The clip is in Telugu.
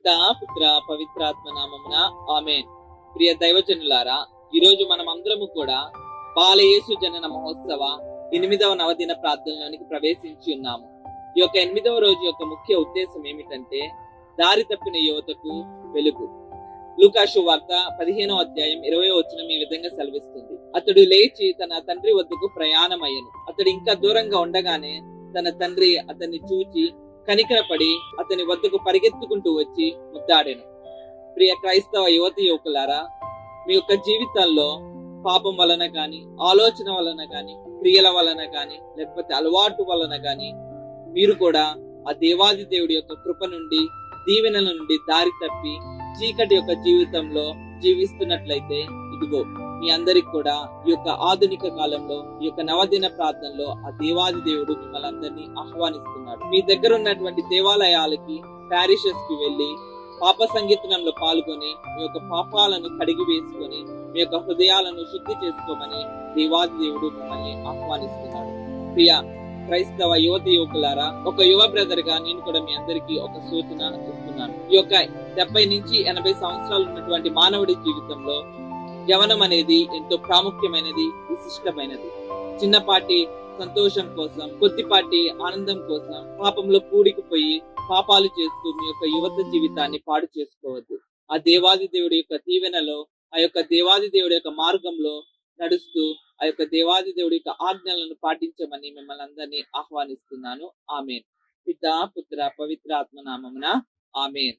పితా పుత్ర పవిత్రాత్మ నామమున ఆమేన్. ప్రియ దైవజనులారా, ఈ రోజు మనం అందరము కూడా బాలయేసు జనన మహోత్సవ 8వ నవదిన ప్రార్థనలోనికి ప్రవేశించి ఉన్నాము. ఈ యొక్క 8వ రోజు యొక్క ముఖ్య ఉద్దేశం ఏమిటంటే దారి తప్పిన యువతకు వెలుగు. లూకా సువార్త 15వ అధ్యాయం 20వ వచనం ఈ విధంగా సెలవిస్తుంది. అతడు లేచి తన తండ్రి వద్దకు ప్రయాణమయ్యను. అతడు ఇంకా దూరంగా ఉండగానే తన తండ్రి అతన్ని చూచి కనికరపడి అతని వద్దకు పరిగెత్తుకుంటూ వచ్చి ముద్దాడాను. ప్రియ క్రైస్తవ యువతి యువకులారా, మీ యొక్క జీవితాల్లో పాపం వలన గాని, ఆలోచన వలన గాని, క్రియల వలన గాని, లేకపోతే అలవాటు వలన గాని మీరు కూడా ఆ దేవాది దేవుడి యొక్క కృప నుండి, దీవెనల నుండి దారి తప్పి చీకటి యొక్క జీవితంలో జీవిస్తున్నట్లయితే ఇదిగో మీ అందరికి కూడా ఈ యొక్క ఆధునిక కాలంలో ఈ యొక్క నవదిన ప్రార్థనలో ఆ దేవాది దేవుడు మిమ్మల్ని అందరినీ ఆహ్వానిస్తున్నాడు. మీ దగ్గర ఉన్నటువంటి దేవాలయాలకి, ప్యారిషెస్ కి వెళ్లి పాప సంగీతనంలో పాల్గొని మీ యొక్క పాపాలను కడిగి వేసుకొని మీ యొక్క హృదయాలను శుద్ధి చేసుకోమని దేవాది దేవుడు మిమ్మల్ని ఆహ్వానిస్తున్నాడు. ప్రియ క్రైస్తవ యువతి యువకులారా, ఒక యువ బ్రదర్ గా నేను కూడా మీ అందరికి ఒక సూచన ఇస్తున్నాను. ఈ యొక్క 70 నుంచి 80 సంవత్సరాలు ఉన్నటువంటి మానవుడి జీవితంలో యవనం అనేది ఎంతో ప్రాముఖ్యమైనది, విశిష్టమైనది. చిన్నపాటి సంతోషం కోసం, కొద్దిపాటి ఆనందం కోసం పాపంలో కూడికిపోయి పాపాలు చేస్తూ మీ యొక్క యువత జీవితాన్ని పాడు చేసుకోవద్దు. ఆ దేవాది దేవుడి యొక్క దీవెనలో, ఆ యొక్క దేవాది దేవుడి యొక్క మార్గంలో నడుస్తూ ఆ యొక్క దేవాది దేవుడి యొక్క ఆజ్ఞలను పాటించమని మిమ్మల్ని అందరినీ ఆహ్వానిస్తున్నాను. ఆమేన్. పితా పుత్ర పవిత్రాత్మ నామమున ఆమేన్.